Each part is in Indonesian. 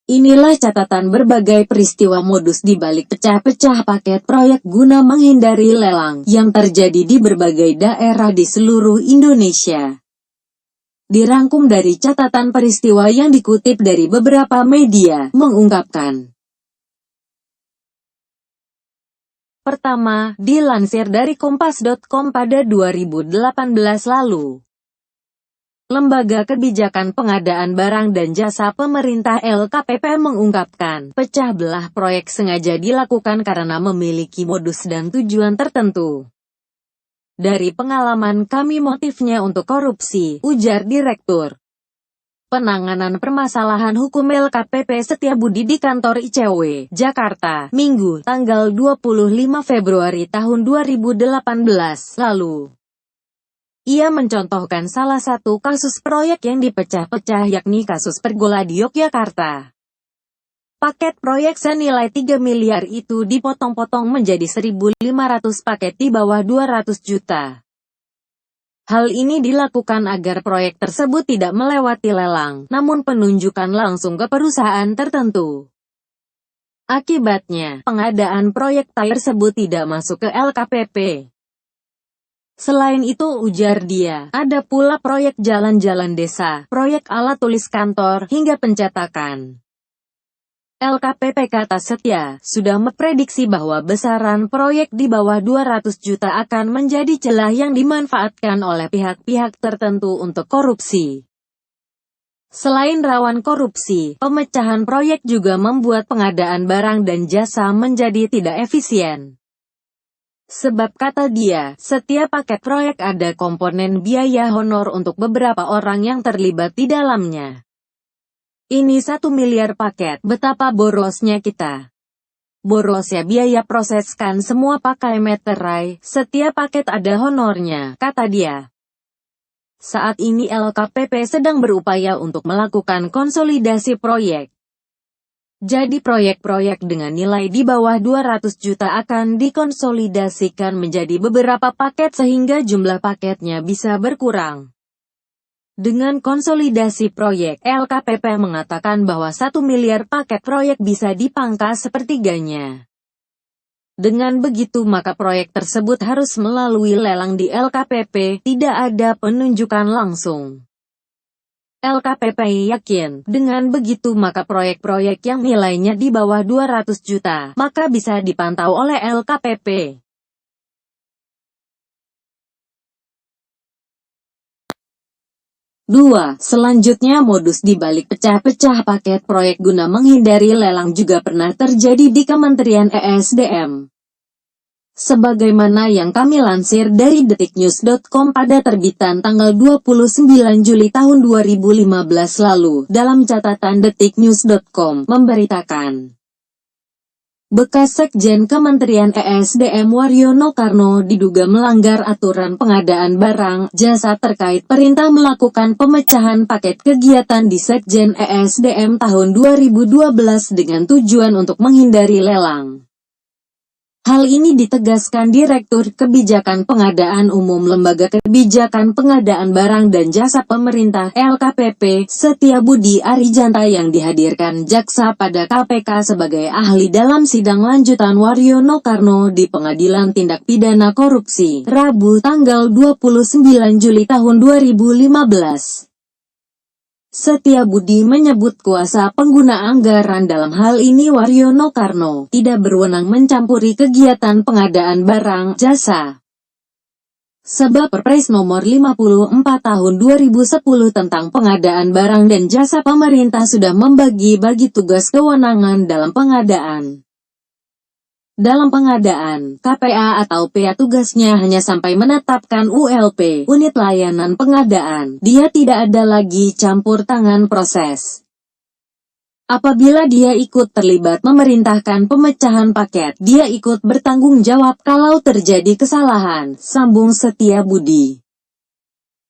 Inilah catatan berbagai peristiwa modus di balik pecah-pecah paket proyek guna menghindari lelang yang terjadi di berbagai daerah di seluruh Indonesia. Dirangkum dari catatan peristiwa yang dikutip dari beberapa media, mengungkapkan. Pertama, dilansir dari kompas.com pada 2018 lalu. Lembaga Kebijakan Pengadaan Barang dan Jasa Pemerintah LKPP mengungkapkan, pecah belah proyek sengaja dilakukan karena memiliki modus dan tujuan tertentu. Dari pengalaman kami motifnya untuk korupsi, ujar Direktur Penanganan Permasalahan Hukum LKPP Setiabudi di kantor ICW, Jakarta, Minggu, tanggal 25 Februari tahun 2018 lalu. Ia mencontohkan salah satu kasus proyek yang dipecah-pecah yakni kasus Pergola di Yogyakarta. Paket proyek senilai 3 miliar itu dipotong-potong menjadi 1.500 paket di bawah 200 juta. Hal ini dilakukan agar proyek tersebut tidak melewati lelang, namun penunjukan langsung ke perusahaan tertentu. Akibatnya, pengadaan proyek tersebut tidak masuk ke LKPP. Selain itu ujar dia, ada pula proyek jalan-jalan desa, proyek alat tulis kantor, hingga pencetakan. LKPP kata Setia, sudah memprediksi bahwa besaran proyek di bawah 200 juta akan menjadi celah yang dimanfaatkan oleh pihak-pihak tertentu untuk korupsi. Selain rawan korupsi, pemecahan proyek juga membuat pengadaan barang dan jasa menjadi tidak efisien. Sebab kata dia, setiap paket proyek ada komponen biaya honor untuk beberapa orang yang terlibat di dalamnya. Ini 1 miliar paket, betapa borosnya kita. Borosnya biaya proseskan semua pakai meterai, setiap paket ada honornya, kata dia. Saat ini LKPP sedang berupaya untuk melakukan konsolidasi proyek. Jadi proyek-proyek dengan nilai di bawah 200 juta akan dikonsolidasikan menjadi beberapa paket sehingga jumlah paketnya bisa berkurang. Dengan konsolidasi proyek, LKPP mengatakan bahwa 1 miliar paket proyek bisa dipangkas sepertiganya. Dengan begitu maka proyek tersebut harus melalui lelang di LKPP, tidak ada penunjukan langsung. LKPP yakin, dengan begitu maka proyek-proyek yang nilainya di bawah 200 juta, maka bisa dipantau oleh LKPP. Dua, selanjutnya modus di balik pecah-pecah paket proyek guna menghindari lelang juga pernah terjadi di Kementerian ESDM. Sebagaimana yang kami lansir dari detiknews.com pada terbitan tanggal 29 Juli tahun 2015 lalu, dalam catatan detiknews.com, memberitakan. Bekas Sekjen Kementerian ESDM Waryono Karno diduga melanggar aturan pengadaan barang, jasa terkait perintah melakukan pemecahan paket kegiatan di Sekjen ESDM tahun 2012 dengan tujuan untuk menghindari lelang. Hal ini ditegaskan Direktur Kebijakan Pengadaan Umum Lembaga Kebijakan Pengadaan Barang dan Jasa Pemerintah LKPP, Setiabudi Arijanta yang dihadirkan jaksa pada KPK sebagai ahli dalam sidang lanjutan Waryono Karno di Pengadilan Tindak Pidana Korupsi, Rabu tanggal 29 Juli tahun 2015. Setiabudi menyebut kuasa pengguna anggaran dalam hal ini Waryono Karno tidak berwenang mencampuri kegiatan pengadaan barang, jasa. Sebab Perpres nomor 54 tahun 2010 tentang pengadaan barang dan jasa pemerintah sudah membagi-bagi tugas kewenangan dalam pengadaan. Dalam pengadaan, KPA atau PA tugasnya hanya sampai menetapkan ULP, unit layanan pengadaan. Dia tidak ada lagi campur tangan proses. Apabila dia ikut terlibat memerintahkan pemecahan paket, dia ikut bertanggung jawab kalau terjadi kesalahan, sambung Setiabudi.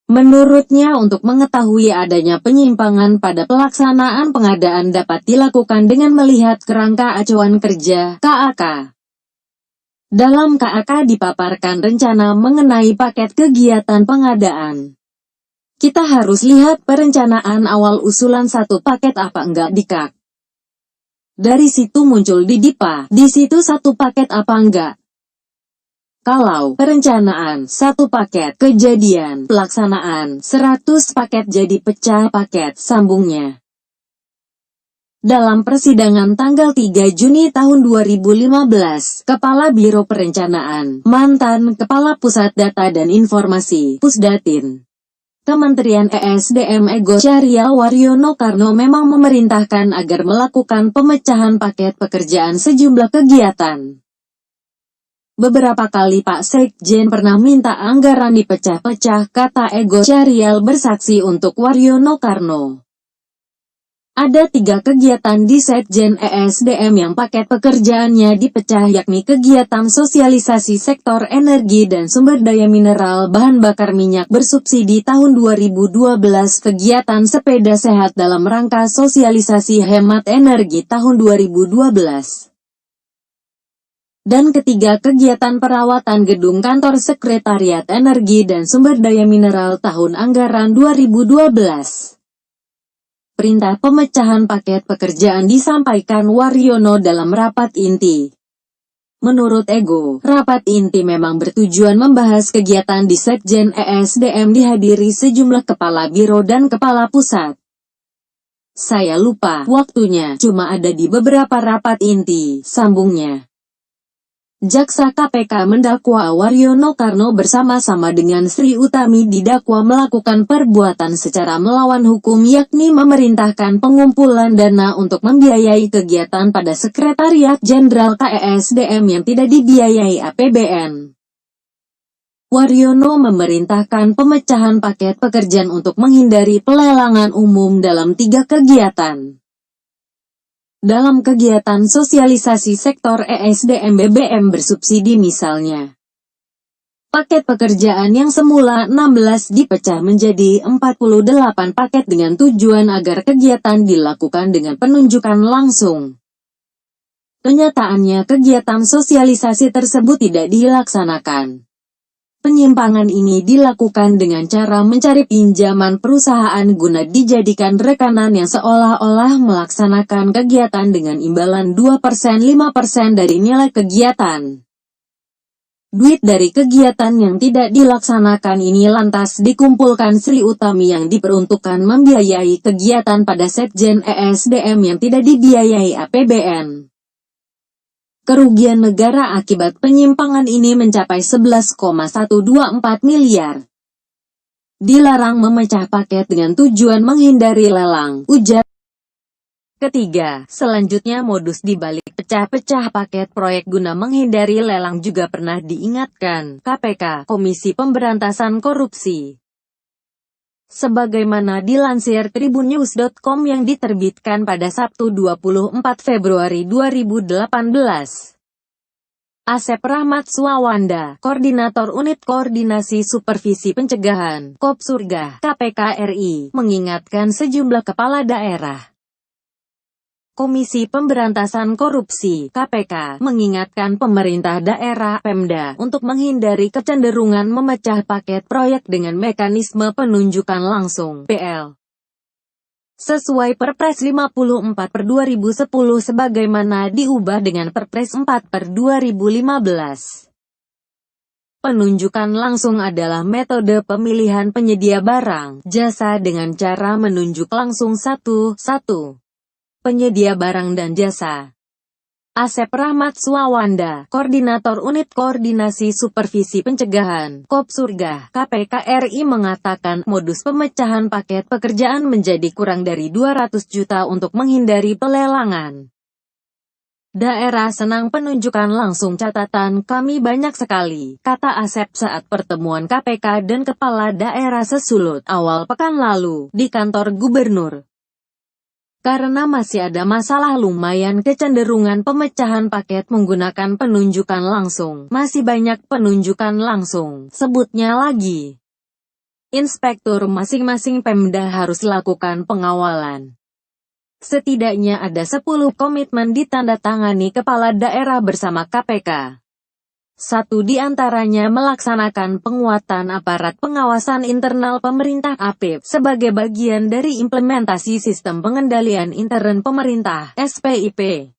Menurutnya untuk mengetahui adanya penyimpangan pada pelaksanaan pengadaan dapat dilakukan dengan melihat kerangka acuan kerja (KAK). Dalam KAK dipaparkan rencana mengenai paket kegiatan pengadaan. Kita harus lihat perencanaan awal usulan satu paket apa enggak di KAK. Dari situ muncul di DIPA, di situ satu paket apa enggak. Kalau perencanaan satu paket, kejadian pelaksanaan 100 paket jadi pecah paket sambungnya. Dalam persidangan tanggal 3 Juni tahun 2015, Kepala Biro Perencanaan, mantan Kepala Pusat Data dan Informasi, Pusdatin, Kementerian ESDM Ego Syahrial Waryono Karno memang memerintahkan agar melakukan pemecahan paket pekerjaan sejumlah kegiatan. Beberapa kali Pak Sekjen pernah minta anggaran dipecah-pecah, kata Ego Syahrial bersaksi untuk Waryono Karno. Ada 3 kegiatan di Sekjen ESDM yang paket pekerjaannya dipecah, yakni kegiatan sosialisasi sektor energi dan sumber daya mineral bahan bakar minyak bersubsidi tahun 2012, kegiatan sepeda sehat dalam rangka sosialisasi hemat energi tahun 2012. Dan ketiga, kegiatan perawatan gedung kantor Sekretariat Energi dan Sumber Daya Mineral tahun anggaran 2012. Perintah pemecahan paket pekerjaan disampaikan Waryono dalam rapat inti. Menurut Ego, rapat inti memang bertujuan membahas kegiatan di Sekjen ESDM dihadiri sejumlah kepala biro dan kepala pusat. Saya lupa waktunya, cuma ada di beberapa rapat inti, sambungnya. Jaksa KPK mendakwa Waryono Karno bersama-sama dengan Sri Utami didakwa melakukan perbuatan secara melawan hukum, yakni memerintahkan pengumpulan dana untuk membiayai kegiatan pada Sekretariat Jenderal KESDM yang tidak dibiayai APBN. Waryono memerintahkan pemecahan paket pekerjaan untuk menghindari pelelangan umum dalam 3 kegiatan. Dalam kegiatan sosialisasi sektor ESDM BBM bersubsidi misalnya, paket pekerjaan yang semula 16 dipecah menjadi 48 paket dengan tujuan agar kegiatan dilakukan dengan penunjukan langsung. Kenyataannya kegiatan sosialisasi tersebut tidak dilaksanakan. Penyimpangan ini dilakukan dengan cara mencari pinjaman perusahaan guna dijadikan rekanan yang seolah-olah melaksanakan kegiatan dengan imbalan 2%-5% dari nilai kegiatan. Duit dari kegiatan yang tidak dilaksanakan ini lantas dikumpulkan Sri Utami yang diperuntukkan membiayai kegiatan pada Sekjen ESDM yang tidak dibiayai APBN. Kerugian negara akibat penyimpangan ini mencapai 11,124 miliar. Dilarang memecah paket dengan tujuan menghindari lelang, ujar. Ketiga, selanjutnya modus dibalik pecah-pecah paket proyek guna menghindari lelang juga pernah diingatkan KPK, Komisi Pemberantasan Korupsi. Sebagaimana dilansir tribunnews.com yang diterbitkan pada Sabtu 24 Februari 2018. Asep Rahmat Suwawanda, Koordinator Unit Koordinasi Supervisi Pencegahan, Kopsurga, KPK RI, mengingatkan sejumlah kepala daerah. Komisi Pemberantasan Korupsi, KPK, mengingatkan pemerintah daerah, Pemda, untuk menghindari kecenderungan memecah paket proyek dengan mekanisme penunjukan langsung, PL. Sesuai Perpres 54/2010 sebagaimana diubah dengan Perpres 4/2015. Penunjukan langsung adalah metode pemilihan penyedia barang, jasa dengan cara menunjuk langsung satu-satu penyedia barang dan jasa. Asep Rahmat Suwawanda, Koordinator Unit Koordinasi Supervisi Pencegahan, Kopsurga, KPK RI mengatakan, modus pemecahan paket pekerjaan menjadi kurang dari 200 juta untuk menghindari pelelangan. Daerah senang penunjukan langsung, catatan kami banyak sekali, kata Asep saat pertemuan KPK dan Kepala Daerah Sesulut, awal pekan lalu, di kantor Gubernur. Karena masih ada masalah lumayan kecenderungan pemecahan paket menggunakan penunjukan langsung. Masih banyak penunjukan langsung, sebutnya lagi. Inspektur masing-masing Pemda harus lakukan pengawalan. Setidaknya ada 10 komitmen ditandatangani kepala daerah bersama KPK. Satu di antaranya melaksanakan penguatan aparat pengawasan internal pemerintah (APIP) sebagai bagian dari implementasi Sistem Pengendalian Intern Pemerintah (SPIP).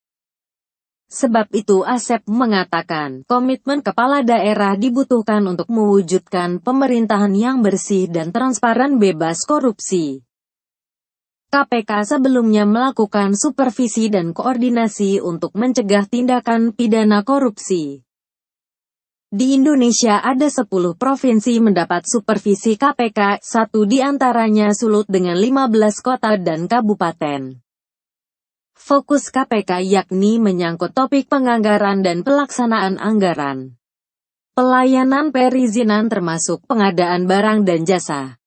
Sebab itu Asep mengatakan, komitmen kepala daerah dibutuhkan untuk mewujudkan pemerintahan yang bersih dan transparan bebas korupsi. KPK sebelumnya melakukan supervisi dan koordinasi untuk mencegah tindakan pidana korupsi. Di Indonesia ada 10 provinsi mendapat supervisi KPK, satu di antaranya Sulut dengan 15 kota dan kabupaten. Fokus KPK yakni menyangkut topik penganggaran dan pelaksanaan anggaran. Pelayanan perizinan termasuk pengadaan barang dan jasa.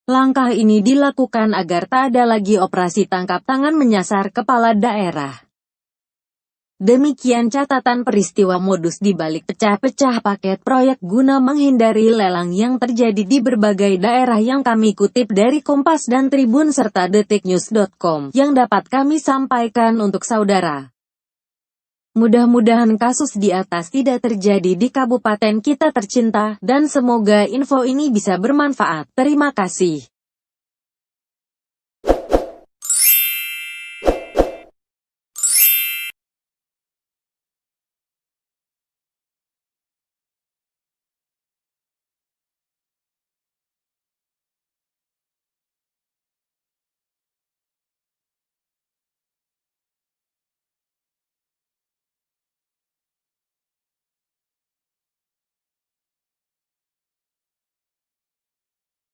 Langkah ini dilakukan agar tak ada lagi operasi tangkap tangan menyasar kepala daerah. Demikian catatan peristiwa modus di balik pecah-pecah paket proyek guna menghindari lelang yang terjadi di berbagai daerah yang kami kutip dari Kompas dan Tribun serta detiknews.com yang dapat kami sampaikan untuk saudara. Mudah-mudahan kasus di atas tidak terjadi di kabupaten kita tercinta dan semoga info ini bisa bermanfaat. Terima kasih.